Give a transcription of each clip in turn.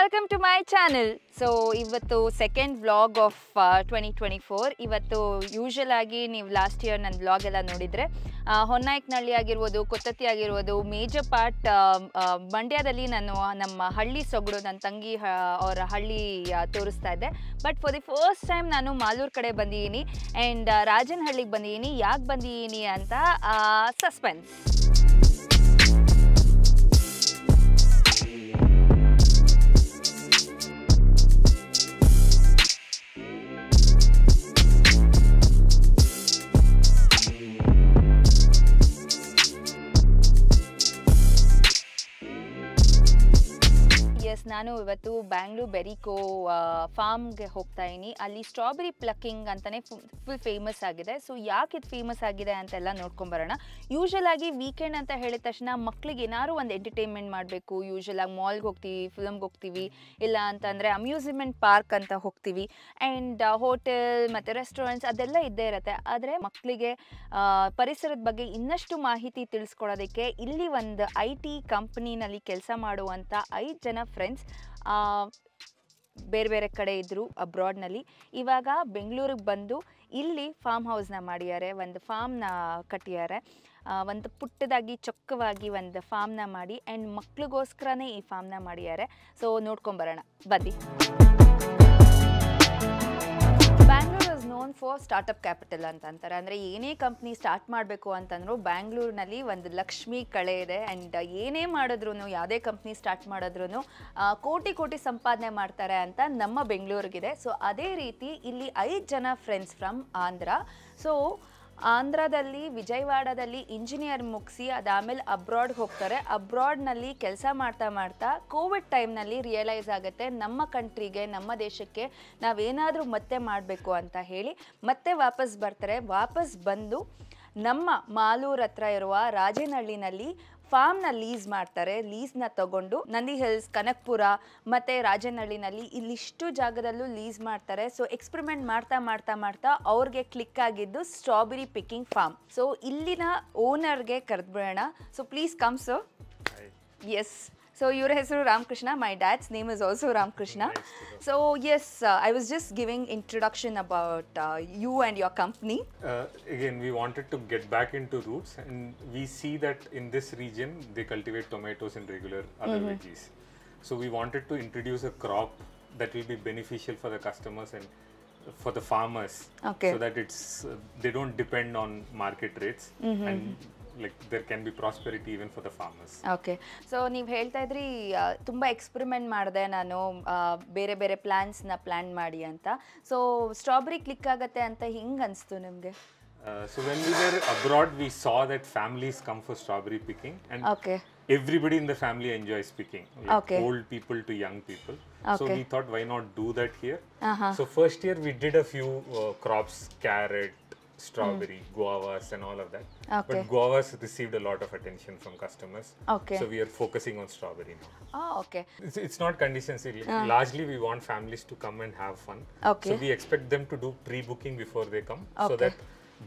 welcome to my channel. So ಇವತ್ತು second vlog of 2024. ಇವತ್ತು usual ಆಗಿ ನೀವು ಲಾಸ್ಟ್ ಇಯರ್ ನನ್ನ ವ್ಲಾಗ್ ಎಲ್ಲ ನೋಡಿದರೆ ಹೊನ್ನಾಯಕನಹಳ್ಳಿ ಆಗಿರ್ಬೋದು, ಕೊತ್ತತ್ತಿ ಆಗಿರ್ಬೋದು, ಮೇಜರ್ ಪಾರ್ಟ್ ಮಂಡ್ಯದಲ್ಲಿ ನಾನು ನಮ್ಮ ಹಳ್ಳಿ ಸೊಗಡು ನನ್ನ ತಂಗಿ ಅವರ ಹಳ್ಳಿ ತೋರಿಸ್ತಾ ಇದ್ದೆ. But for the first time ನಾನು ಮಾಲೂರು ಕಡೆ ಬಂದಿದ್ದೀನಿ ಆ್ಯಂಡ್ ರಾಜನಹಳ್ಳಿಗೆ ಬಂದಿದ್ದೀನಿ. ಯಾಕೆ ಬಂದಿದ್ದೀನಿ ಅಂತ ಸಸ್ಪೆನ್ಸ್. ನಾನು ಇವತ್ತು ಬ್ಯಾಂಗ್ಳೂರ್ ಬೆರಿಕೋ ಫಾರ್ಮ್ಗೆ ಹೋಗ್ತಾ ಇದ್ದೀನಿ. ಅಲ್ಲಿ ಸ್ಟ್ರಾಬೆರಿ ಪ್ಲಕ್ಕಿಂಗ್ ಅಂತಲೇ ಫುಲ್ ಫೇಮಸ್ ಆಗಿದೆ. ಸೊ ಯಾಕೆ ಇದು ಫೇಮಸ್ ಆಗಿದೆ ಅಂತೆಲ್ಲ ನೋಡ್ಕೊಂಬರೋಣ. ಯೂಶುವಲ್ ಆಗಿ ವೀಕೆಂಡ್ ಅಂತ ಹೇಳಿದ ತಕ್ಷಣ ಮಕ್ಳಿಗೆ ಏನಾದ್ರು ಒಂದು ಎಂಟರ್ಟೈನ್ಮೆಂಟ್ ಮಾಡಬೇಕು. ಯೂಶುವಲ್ ಆಗಿ ಮಾಲ್ಗೆ ಹೋಗ್ತೀವಿ, ಫಿಲ್ಮ್ಗೆ ಹೋಗ್ತೀವಿ, ಇಲ್ಲ ಅಂತಂದರೆ ಅಮ್ಯೂಸ್ಮೆಂಟ್ ಪಾರ್ಕ್ ಅಂತ ಹೋಗ್ತೀವಿ. ಆ್ಯಂಡ್ ಹೋಟೆಲ್ ಮತ್ತು ರೆಸ್ಟೋರೆಂಟ್ಸ್ ಅದೆಲ್ಲ ಇದ್ದೇ ಇರುತ್ತೆ. ಆದರೆ ಮಕ್ಕಳಿಗೆ ಪರಿಸರದ ಬಗ್ಗೆ ಇನ್ನಷ್ಟು ಮಾಹಿತಿ ತಿಳಿಸ್ಕೊಡೋದಕ್ಕೆ ಇಲ್ಲಿ ಒಂದು IT ಕಂಪ್ನಿನಲ್ಲಿ ಕೆಲಸ ಮಾಡುವಂಥ 5 ಜನ ಫ್ರೆಂಡ್ಸ್ ಬೇರೆ ಬೇರೆ ಕಡೆ ಇದ್ದರು ಅಬ್ರಾಡ್ನಲ್ಲಿ. ಇವಾಗ ಬೆಂಗಳೂರಿಗೆ ಬಂದು ಇಲ್ಲಿ ಫಾರ್ಮ್ ಹೌಸ್ನ ಮಾಡಿದ್ದಾರೆ, ಒಂದು ಫಾರ್ಮ್ನ ಕಟ್ಟಿದ್ದಾರೆ. ಒಂದು ಪುಟ್ಟದಾಗಿ ಚೊಕ್ಕವಾಗಿ ಒಂದು ಫಾರ್ಮ್ನ ಮಾಡಿ ಆ್ಯಂಡ್ ಮಕ್ಳಿಗೋಸ್ಕರನೇ ಈ ಫಾರ್ಮ್ನ ಮಾಡಿದ್ದಾರೆ. ಸೊ ನೋಡ್ಕೊಂಬರೋಣ ಬನ್ನಿ. Bangalore is known for startup capital ಅಂತ ಅಂತಾರೆ. ಅಂದರೆ ಏನೇ ಕಂಪ್ನಿ ಸ್ಟಾರ್ಟ್ ಮಾಡಬೇಕು ಅಂತಂದ್ರು ಬ್ಯಾಂಗ್ಳೂರಿನಲ್ಲಿ ಒಂದು ಲಕ್ಷ್ಮಿ ಕಳೆ ಇದೆ. ಆ್ಯಂಡ್ ಏನೇ ಮಾಡಿದ್ರು, ಯಾವುದೇ ಕಂಪ್ನಿ ಸ್ಟಾರ್ಟ್ ಮಾಡಿದ್ರು ಕೋಟಿ ಕೋಟಿ ಸಂಪಾದನೆ ಮಾಡ್ತಾರೆ ಅಂತ ನಮ್ಮ ಬೆಂಗಳೂರಿಗಿದೆ. ಸೊ ಅದೇ ರೀತಿ ಇಲ್ಲಿ 5 ಜನ ಫ್ರೆಂಡ್ಸ್ ಫ್ರಮ್ ಆಂಧ್ರ. ಸೊ ಆಂಧ್ರದಲ್ಲಿ ವಿಜಯವಾಡದಲ್ಲಿ ಇಂಜಿನಿಯರ್ ಮುಗಿಸಿ ಅದಾದಮೇಲೆ ಅಬ್ರಾಡ್ಗೆ ಹೋಗ್ತಾರೆ. ಅಬ್ರಾಡ್ನಲ್ಲಿ ಕೆಲಸ ಮಾಡ್ತಾ ಮಾಡ್ತಾ ಕೋವಿಡ್ ಟೈಮ್ನಲ್ಲಿ ರಿಯಲೈಸ್ ಆಗುತ್ತೆ ನಮ್ಮ ಕಂಟ್ರಿಗೆ, ನಮ್ಮ ದೇಶಕ್ಕೆ ನಾವೇನಾದರೂ ಮತ್ತೆ ಮಾಡಬೇಕು ಅಂತ ಹೇಳಿ ಮತ್ತೆ ವಾಪಸ್ ಬರ್ತಾರೆ. ವಾಪಸ್ ಬಂದು ನಮ್ಮ ಮಾಲೂರು ಹತ್ರ ಇರುವ ರಾಜನಹಳ್ಳಿನಲ್ಲಿ ಫಾರ್ಮ್ನ ಲೀಸ್ ಮಾಡ್ತಾರೆ. ಲೀಸ್ನ ತಗೊಂಡು ನಂದಿ ಹಿಲ್ಸ್, ಕನಕಪುರ ಮತ್ತು ರಾಜನಹಳ್ಳಿನಲ್ಲಿ ಇಲ್ಲಿಷ್ಟು ಜಾಗದಲ್ಲೂ ಲೀಸ್ ಮಾಡ್ತಾರೆ. ಸೊ ಎಕ್ಸ್ಪೆರಿಮೆಂಟ್ ಮಾಡ್ತಾ ಮಾಡ್ತಾ ಮಾಡ್ತಾ ಅವ್ರಿಗೆ ಕ್ಲಿಕ್ ಆಗಿದ್ದು ಸ್ಟ್ರಾಬೆರಿ ಪಿಕ್ಕಿಂಗ್ ಫಾರ್ಮ್. ಸೊ ಇಲ್ಲಿನ ಓನರ್ಗೆ ಕರೆದ್ಬಿಡೋಣ. So please come sir. Yes, so your ಹೆಸರು Ramakrishna. My dad's name is also Ramkrishna. So yes, I was just giving introduction about you and your company. Again, we wanted to get back into roots, and we see that in this region they cultivate tomatoes and regular other veggies. So we wanted to introduce a crop that will be beneficial for the customers and for the farmers, so that it's they don't depend on market rates and like there can be prosperity even for the farmers. Okay, so ನೀವು ಹೇಳ್ತಾ ಇದ್ರಿ ತುಂಬ experiment ಮಾಡಿದೆ ನಾನು, ಬೇರೆ ಬೇರೆ ಪ್ಲಾನ್ಸ್ನ plan ಮಾಡಿ ಅಂತ. ಸೊ ಸ್ಟ್ರಾಬೆರಿ ಕ್ಲಿಕ್ ಆಗತ್ತೆ ಅಂತ ಹಿಂಗೆ ಅನಿಸ್ತು ನಿಮಗೆ? So when we were abroad, we saw that families come for strawberry picking, and everybody in the family enjoys picking, like old people to young people. So we thought, why not do that here? So first year we did a few crops, carrot, strawberry, guavas and all of that. But guavas received a lot of attention from customers. So we are focusing on strawberry now. Okay. It's not conditions. Largely we want families to come and have fun. So we expect them to do pre-booking before they come, so that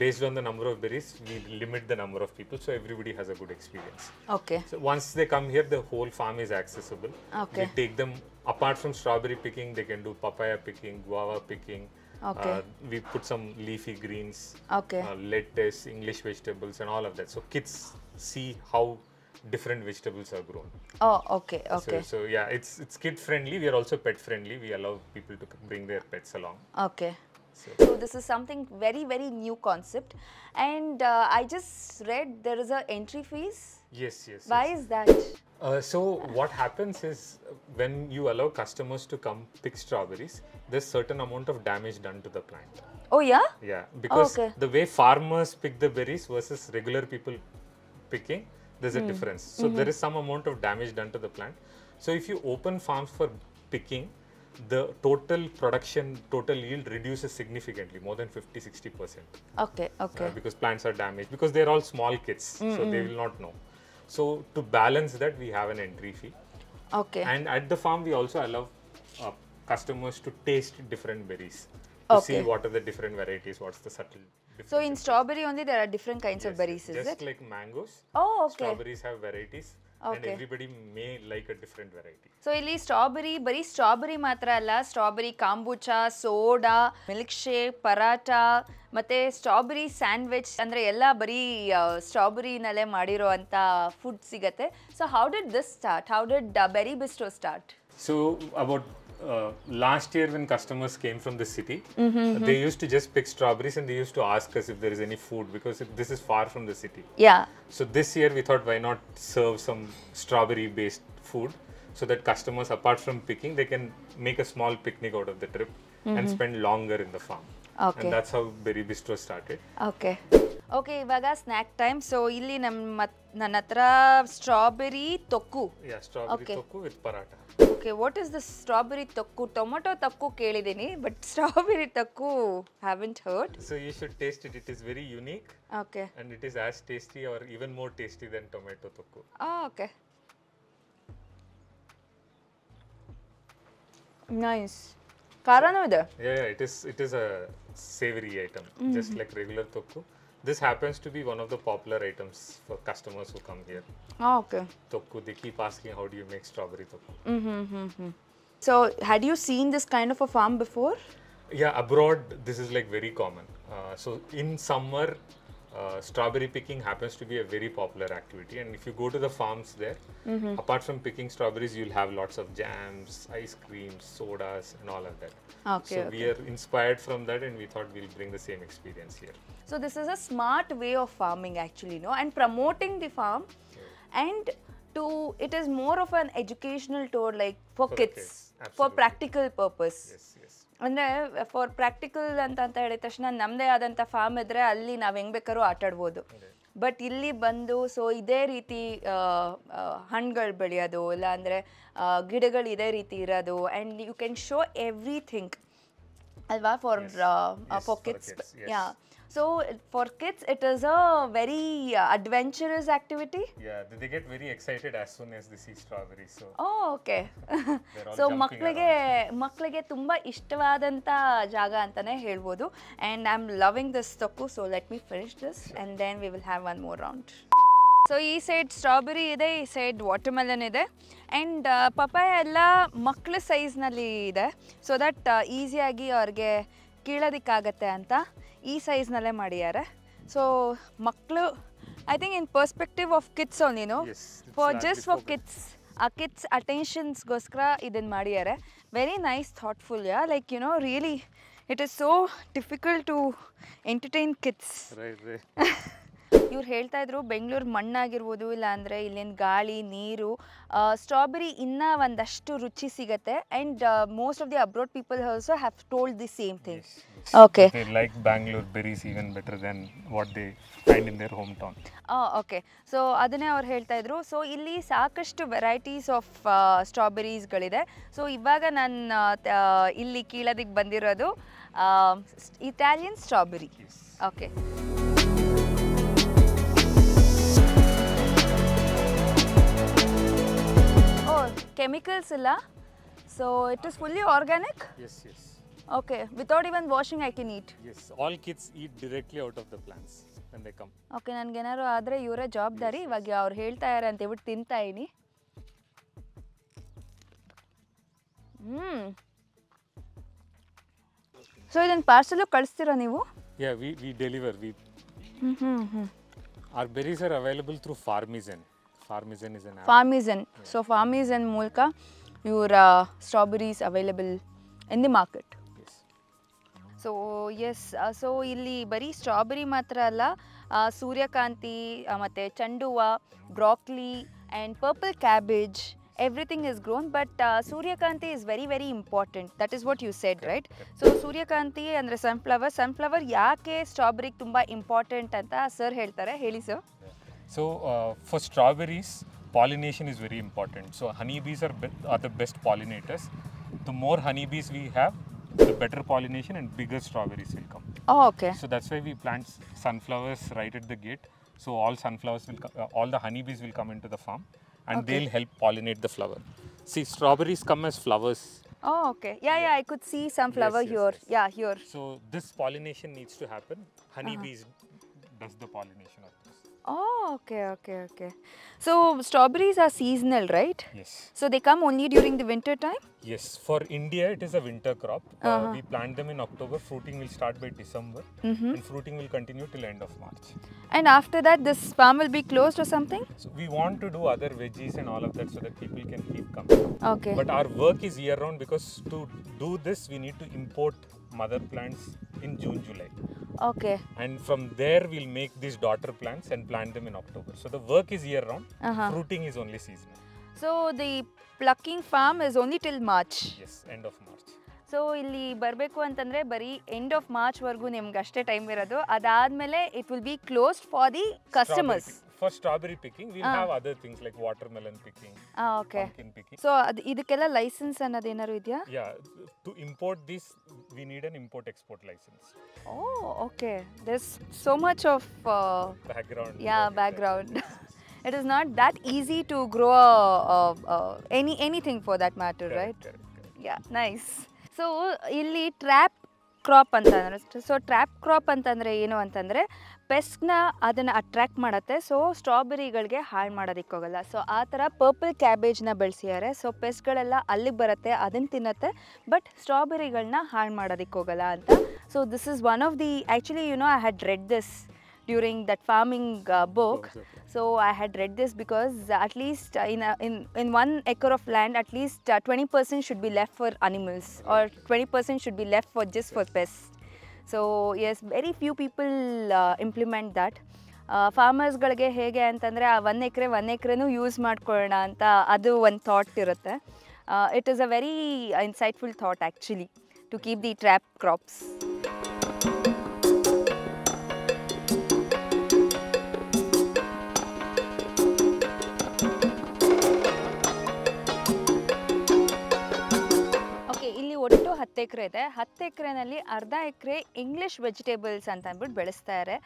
based on the number of berries, we limit the number of people so everybody has a good experience. So once they come here, the whole farm is accessible. We take them, apart from strawberry picking, they can do papaya picking, guava picking. We put some leafy greens, lettuce, English vegetables and all of that. So kids see how different vegetables are grown. So yeah, it's kid friendly. We are also pet friendly. We allow people to bring their pets along. So this is something very very new concept, and I just read there is a entry fees. Yes. Why is that? So what happens is when you allow customers to come pick strawberries, there's certain amount of damage done to the plant. Oh yeah? Yeah, because the way farmers pick the berries versus regular people picking, there's a difference. So there is some amount of damage done to the plant. So if you open farms for picking, the total production, total yield reduces significantly, more than 50-60%. Because plants are damaged, because they're all small kids, so they will not know. So to balance that, we have an entry fee. And at the farm, we also allow customers to taste different berries, to see what are the different varieties, what's the subtle difference. So in strawberry only there are different kinds of berries, is it? Just like mangoes, Oh, okay. Strawberries have varieties. and everybody may like a different variety. So ಇಲ್ಲಿ strawberry ಬರೀ strawberry ಮಾತ್ರ ಅಲ್ಲ, strawberry kombucha, soda, milk shake, paratha ಮತ್ತೆ strawberry sandwich ಅಂದ್ರೆ ಎಲ್ಲ ಬರೀ ಸ್ಟ್ರಾಬೆರಿನಲ್ಲೇ ಮಾಡಿರೋ ಅಂತ ಫುಡ್ ಸಿಗತ್ತೆ. So how did this start? How did Berry Bistro start? So about last year when customers came from the city, they used to just pick strawberries and they used to ask us if there is any food because this is far from the city. Yeah. So this year we thought, why not serve some strawberry based food so that customers, apart from picking, they can make a small picnic out of the trip and spend longer in the farm. Okay. And that's how Berry Bistro started. Okay okay, ಇವಾಗ snack time. So ಇಲ್ಲಿ ನನ್ನ ಹತ್ರ strawberry tokku. Yeah, strawberry tokku with paratha. Okay, what is the strawberry tokku? Tomato tokku ಕೇಳಿದ್ದೀನಿ, but strawberry tokku haven't heard. So you should taste it. It is very unique. Okay. And it is as tasty or even more tasty than tomato tokku. Okay, nice. ಖಾರನೂ ಇದೆ. Yeah, it is a savory item, just like regular tokku. This happens to be one of the popular items for customers who come here. Okay. Tokku, they keep asking, how do you make strawberry tokku? So had you seen this kind of a farm before? Yeah, abroad this is like very common. So in summer, strawberry picking happens to be a very popular activity, and if you go to the farms there, apart from picking strawberries, you'll have lots of jams, ice creams, sodas and all of that. Okay, So we are inspired from that and we thought we'll bring the same experience here. So this is a smart way of farming actually, no? And promoting the farm, and it is more of an educational tour, like for the kids, kids, for absolutely. practical purpose. Yes, yes. ಅಂದರೆ for practical ಅಂತ ಹೇಳಿದ ತಕ್ಷಣ ನಮ್ಮದೇ ಆದಂಥ form ಇದ್ದರೆ ಅಲ್ಲಿ ನಾವು ಹೆಂಗೆ ಬೇಕಾದ್ರೂ ಆಟಾಡ್ಬೋದು. ಬಟ್ ಇಲ್ಲಿ ಬಂದು ಸೊ ಇದೇ ರೀತಿ ಹಣ್ಣುಗಳು ಬೆಳೆಯೋದು, ಇಲ್ಲ ಅಂದರೆ ಗಿಡಗಳು ಇದೇ ರೀತಿ ಇರೋದು, and you can show everything ಅಲ್ವಾ for kids. Yeah, so for kids it is a very adventurous activity. Yeah, they get very excited as soon as they see strawberries. So ಓಕೆ. ಸೊ ಮಕ್ಕಳಿಗೆ ತುಂಬ ಇಷ್ಟವಾದಂಥ ಜಾಗ ಅಂತಲೇ ಹೇಳ್ಬೋದು. And I am loving this tokku. So let me finish this and then we will have one more round. So ಈ side strawberry ಇದೆ, ಈ ಸೈಡ್ ವಾಟರ್ಮೆಲನ್ ಇದೆ, ಆ್ಯಂಡ್ ಪಪಾಯ ಎಲ್ಲ ಮಕ್ಕಳ ಸೈಜ್ನಲ್ಲಿ ಇದೆ, ಸೊ ದಟ್ ಈಸಿಯಾಗಿ ಅವ್ರಿಗೆ ಕೀಳೋದಕ್ಕಾಗತ್ತೆ ಅಂತ ಈ ಸೈಜ್ನಲ್ಲೇ ಮಾಡಿದ್ದಾರೆ. ಸೊ ಮಕ್ಕಳು I think in perspective of kids only, no, for kids, ಆ ಕಿಡ್ಸ್ ಅಟೆನ್ಷನ್ಸ್ಗೋಸ್ಕರ ಇದನ್ನು ಮಾಡಿದ್ದಾರೆ. Very nice, thoughtful. Yeah, like you know, really it is so difficult to entertain kids. ಇವ್ರು ಹೇಳ್ತಾ ಇದ್ರು ಬೆಂಗಳೂರು ಮಣ್ಣಾಗಿರ್ಬೋದು, ಇಲ್ಲ ಅಂದರೆ ಇಲ್ಲಿನ ಗಾಳಿ, ನೀರು, ಸ್ಟ್ರಾಬೆರಿ ಇನ್ನೂ ಒಂದಷ್ಟು ರುಚಿ ಸಿಗುತ್ತೆ. And most of the abroad people also have told the same thing. Okay, they like Bangalore berries even better than what they find in their hometown. Okay. So ಅದನ್ನೇ ಅವ್ರು ಹೇಳ್ತಾ ಇದ್ರು. ಸೊ ಇಲ್ಲಿ ಸಾಕಷ್ಟು ವೆರೈಟೀಸ್ ಆಫ್ ಸ್ಟ್ರಾಬೆರೀಸ್ಗಳಿದೆ. ಸೊ ಇವಾಗ ನಾನು ಇಲ್ಲಿ ಕೀಳೋದಕ್ಕೆ ಬಂದಿರೋದು ಇಟಾಲಿಯನ್ ಸ್ಟ್ರಾಬೆರಿ. ಓಕೆ. ಕೆಮಿಕಲ್ಸ್ ಇಲ್ಲ, so it is fully organic. Yes, yes. Okay, without even washing I can eat. Yes, all kids eat directly out of the plants when they come. Okay, ನನಗೇನಾದ್ರು ಆದರೆ ಇವರೇ ಜವಾಬ್ದಾರಿ. ಇವಾಗ ಅವ್ರು ಹೇಳ್ತಾ ಇದ್ದಾರೆ ಅಂತ ಹೇಳ್ಬಿಟ್ಟು ತಿಂತಾ ಇದೀನಿ. ಸೊ ಇದನ್ನು ಪಾರ್ಸಲು ಕಳಿಸ್ತೀರಾ ನೀವು? Yeah, we deliver. Our berries are available through Farmizen. Farmizen is an app. Farmizen. So Farmizen ಮೂಲಕ ಇವರ strawberries available in the market. So yes, so ಇಲ್ಲಿ ಬರೀ ಸ್ಟ್ರಾಬೆರಿ ಮಾತ್ರ ಅಲ್ಲ, ಸೂರ್ಯಕಾಂತಿ ಮತ್ತು ಚೆಂಡುವ, broccoli and purple cabbage, everything is grown, but Suryakanti is very very important. That is what you said, right? So Suryakanti andre sunflower yaake strawberry tumba important anta sir heltare, heli sir. So for strawberries, pollination is very important. So honeybees are the best pollinators. The more honeybees we have, the better pollination and bigger strawberries will come. Oh, okay. So that's why we plant sunflowers right at the gate. So all sunflowers will all the honeybees will come into the farm. And they'll help pollinate the flower. See, strawberries come as flowers. Oh, okay. Yeah, I could see some flower here. Yes. Yeah, here. So this pollination needs to happen. Honeybees does the pollination of this. Oh, okay. So strawberries are seasonal, right? Yes. So they come only during the winter time? Yes, for India it is a winter crop. We plant them in October. Fruiting will start by December, and fruiting will continue till end of March. And after that, this farm will be closed or something? So we want to do other veggies and all of that so that people can keep coming. Okay. But our work is year round because to do this we need to import mother plants in June, July. Okay. And from there we'll make these daughter plants and plant them in October. So the work is year round. Fruiting is only seasonal. So the plucking farm is only till March. Yes, end of March. So ಇಲ್ಲಿ ಬರಬೇಕು ಅಂತಂದರೆ ಬರೀ end of ಮಾರ್ಚ್ವರೆಗೂ ನಿಮ್ಗೆ ಅಷ್ಟೇ time ಇರೋದು. ಅದಾದಮೇಲೆ it will be closed for the customers. For strawberry picking, we'll have other things like watermelon picking, okay. pumpkin picking. So ಇದಕ್ಕೆಲ್ಲ licence ಅನ್ನೋದೇನಾದ್ರು ಇದೆಯಾ? Yeah, to import this, we need an import-export license. Oh, okay. There's so much of Background. background. It is not that easy to grow anything for that matter, right? Correct. Yeah, nice. So ಇಲ್ಲಿ trap crop ಅಂತ ಅಂದರೆ, so trap crop ಅಂತಂದರೆ ಏನು ಅಂತಂದರೆ ಪೆಸ್ಟ್ನ ಅದನ್ನು attract ಮಾಡುತ್ತೆ. So ಸ್ಟ್ರಾಬೆರಿಗಳಿಗೆ ಹಾಳು ಮಾಡೋದಕ್ಕೆ ಹೋಗಲ್ಲ. ಸೊ ಆ ಥರ ಪರ್ಪಲ್ ಕ್ಯಾಬೇಜ್ನ ಬೆಳೆಸಿದ್ದಾರೆ. ಸೊ ಪೆಸ್ಟ್ಗಳೆಲ್ಲ ಅಲ್ಲಿಗೆ ಬರುತ್ತೆ, ಅದನ್ನು ತಿನ್ನುತ್ತೆ, ಬಟ್ ಸ್ಟ್ರಾಬೆರಿಗಳನ್ನ ಹಾಳು ಮಾಡೋದಕ್ಕೆ ಹೋಗಲ್ಲ ಅಂತ. So this is one of the, actually I had red this during that farming book. So I had read this because at least in 1 acre of land, at least 20% should be left for animals, or 20% should be left for just for pests. So yes, very few people implement that. ಫಾರ್ಮರ್ಸ್ಗಳಿಗೆ ಹೇಗೆ ಅಂತಂದರೆ ಆ 1 ಎಕರೆನೂ use ಮಾಡ್ಕೊಳ್ಳೋಣ ಅಂತ ಅದು ಒಂದು thought ಇರುತ್ತೆ. It is a very insightful thought actually to keep the trap crops. ಒಟ್ಟು 10 ಎಕರೆ ಇದೆ. 10 ಎಕರೆನಲ್ಲಿ ಅರ್ಧ ಎಕರೆ ಇಂಗ್ಲಿಷ್ ವೆಜಿಟೇಬಲ್ಸ್ ಅಂತ ಅಂದ್ಬಿಟ್ಟು ಬೆಳೆಸ್ತಾರೆ.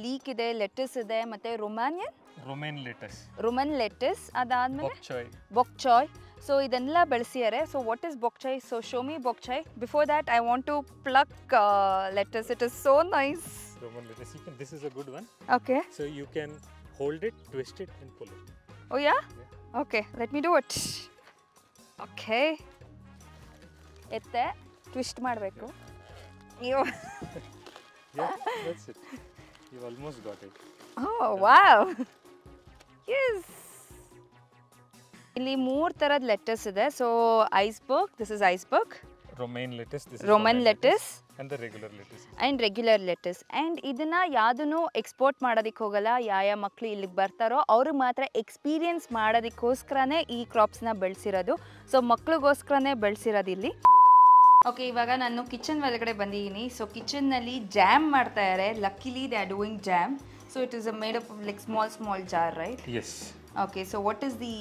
ಲೀಕ್ ಇದೆ, ಲೆಟಸ್ ಇದೆ, ಮತ್ತು ರೊಮನ್ ಲೆಟಸ್, ಅದಾದಮೇಲೆ ಬೊಕ್ಚಾಯ್. ಸೊ ಇದೆಲ್ಲ ಬೆಳೆಸಿದ್ದಾರೆ. So what is bok choy? So show me bok choy. Before that I want to pluck lettuce. It is so nice. Roman lettuce. This is a good one. Okay. So you can hold it, twist it, and pull it. Oh yeah? Okay. Let me do it. Okay. ಎತ್ತೆ twist ಮಾಡಬೇಕು. Yeah, that's it. You almost got it. Oh wow. Yes. ಇಲ್ಲಿ 3 ಥರದ lettuce ಇದೆ. So iceberg, this is iceberg. Romaine lettuce, this is Roman lettuce. And the regular lettuce. And regular lettuce. And ಇದನ್ನ ಯಾವುದನ್ನು export ಮಾಡೋದಕ್ಕೆ ಹೋಗಲ್ಲ. ಯಾವ ಮಕ್ಕಳು ಇಲ್ಲಿಗೆ ಬರ್ತಾರೋ ಅವ್ರಿಗೆ ಮಾತ್ರ ಎಕ್ಸ್ಪೀರಿಯನ್ಸ್ ಮಾಡೋದಕ್ಕೋಸ್ಕರನೇ ಈ ಕ್ರಾಪ್ಸ್ನ ಬೆಳೆಸಿರೋದು. ಸೊ ಮಕ್ಳಿಗೋಸ್ಕರನೇ ಬೆಳೆಸಿರೋದು ಇಲ್ಲಿ. ಓಕೆ, ಇವಾಗ ನಾನು ಕಿಚನ್ ಒಳಗಡೆ ಬಂದಿದ್ದೀನಿ. ಸೊ ಕಿಚನ್ನಲ್ಲಿ ಜಾಮ್ ಮಾಡ್ತಾ ಇದ್ದಾರೆ. Luckily they are doing jam. So it is made up like small jar, right? Yes. Okay, so what is the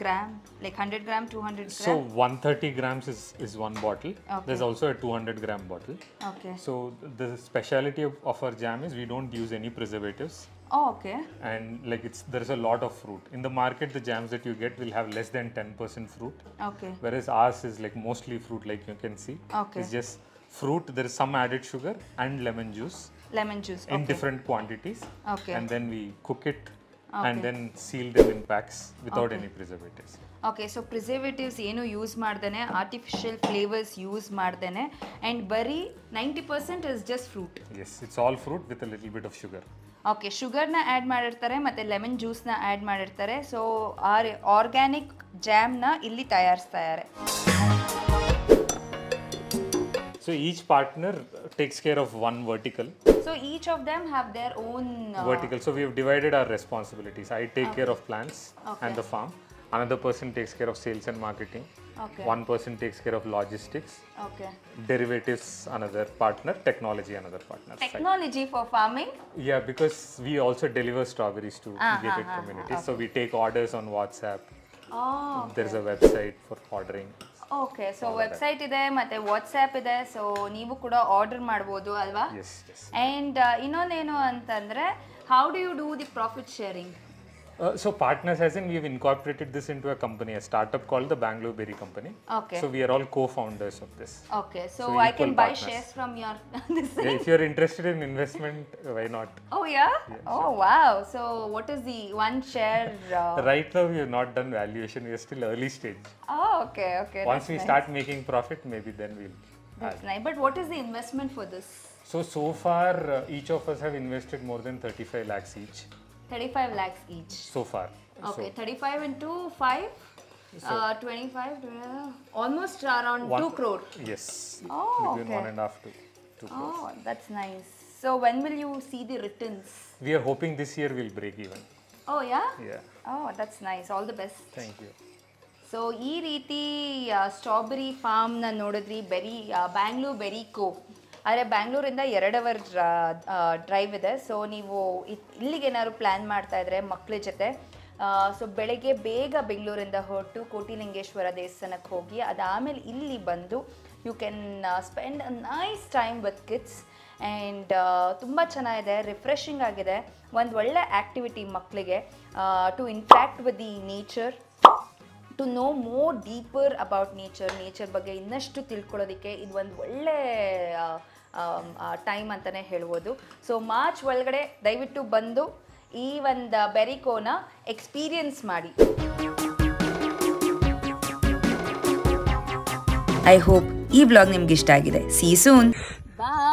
gram? Like 100 gram, 200 gram? So 130 grams is one bottle. Okay. There's also a 200 gram bottle. Okay. So the speciality of our jam is we don't use any preservatives. Oh, okay. And like there's a lot of fruit. In the market, the jams that you get will have less than 10% fruit. Okay. Whereas ours is like mostly fruit, like you can see. Okay. It's just fruit. There is some added sugar and lemon juice. Lemon juice. In different quantities. Okay. And then we cook it. Okay. And then seal them in packs without any preservatives. Okay, so preservatives ಏನು use ಮಾಡ್ದೇನೆ, artificial flavours use ಮಾಡ್ದೇನೆ, and ಬರೀ 90% is just fruit. Yes, it's all fruit with a little bit of sugar. Okay, ಶುಗರ್ನ add ಮಾಡಿರ್ತಾರೆ ಮತ್ತು lemon ಜ್ಯೂಸ್ನ add ಮಾಡಿರ್ತಾರೆ. So organic ಜಾಮ್ನ ಇಲ್ಲಿ ತಯಾರಿಸ್ತಾ ಇದ್ದಾರೆ. So each partner takes care of one vertical. So each of them have their own vertical. So we have divided our responsibilities. I take care of plants and the farm. Another person takes care of sales and marketing. Okay. One person takes care of logistics. Okay. Derivatives, another partner. Technology, another partner. Technology for farming? Yeah, because we also deliver strawberries to gated communities. So we take orders on WhatsApp. Oh. There's a website for ordering. Okay, so website ಇದೆ ಮತ್ತು WhatsApp ಇದೆ. So ನೀವು ಕೂಡ order ಮಾಡ್ಬೋದು ಅಲ್ವಾ? Yes. And ಇನ್ನೊಂದೇನು ಅಂತಂದರೆ, how do you do the profit sharing? So partners as in we've incorporated this into a company, a startup called the Bangalore Berry Company. Okay. So we are all co-founders of this. Okay, so So I can equal buy partners. shares from your this. Yeah, if you're interested in investment, why not? Oh yeah? Oh wow. So what is the one share? Right now we have not done valuation, we are still early stage. Oh, okay, okay. Once that's we nice. start making profit, maybe then we'll add. That's nice. But what is the investment for this? So far each of us have invested more than 35 lakhs each. 35 lakhs each. So far. Okay, So 35 into 5? 25, almost around 2 crore. Yes. Oh, Between okay. 1.5 to 2 crores. Oh, that's nice. So when will you see the returns? We are hoping this year we'll break even. Oh yeah? Yeah. Oh, that's nice. All the best. Thank you. So ಈ ರೀತಿ strawberry ಫಾರ್ಮ್ನ ನೋಡಿದ್ರಿ Bangalore berry ಕೋ. ಆದರೆ ಬ್ಯಾಂಗ್ಳೂರಿಂದ 2 hour drive ಇದೆ. So ನೀವು ಇಲ್ಲಿಗೆ ಏನಾದ್ರು plan ಮಾಡ್ತಾ ಇದ್ರೆ ಮಕ್ಕಳ ಜೊತೆ ಸೊ ಬೆಳಗ್ಗೆ ಬೇಗ ಬೆಂಗಳೂರಿಂದ ಹೊರಟು ಕೋಟಿಲಿಂಗೇಶ್ವರ ದೇವಸ್ಥಾನಕ್ಕೆ ಹೋಗಿ ಅದಾದಮೇಲೆ ಇಲ್ಲಿ ಬಂದು you can spend a nice time with kids and ತುಂಬ ಚೆನ್ನಾಗಿದೆ, ರಿಫ್ರೆಶಿಂಗ್ ಆಗಿದೆ. ಒಂದು ಒಳ್ಳೆ ಆ್ಯಕ್ಟಿವಿಟಿ ಮಕ್ಕಳಿಗೆ to interact with the nature, to know more deeper about nature ಬಗ್ಗೆ ಇನ್ನಷ್ಟು ತಿಳ್ಕೊಳ್ಳೋದಕ್ಕೆ ಇದು ಒಂದು ಒಳ್ಳೆ ಟೈಮ್ ಅಂತಲೇ ಹೇಳ್ಬೋದು. ಸೊ ಮಾರ್ಚ್ ಒಳಗಡೆ ದಯವಿಟ್ಟು ಬಂದು ಈ ಒಂದು ಬೆರಿಕೋನ ಎಕ್ಸ್ಪೀರಿಯನ್ಸ್ ಮಾಡಿ. ಐ ಹೋಪ್ ಈ ವ್ಲಾಗ್ ನಿಮ್ಗೆ ಇಷ್ಟ ಆಗಿದೆ. See you soon. ಬಾಯ್.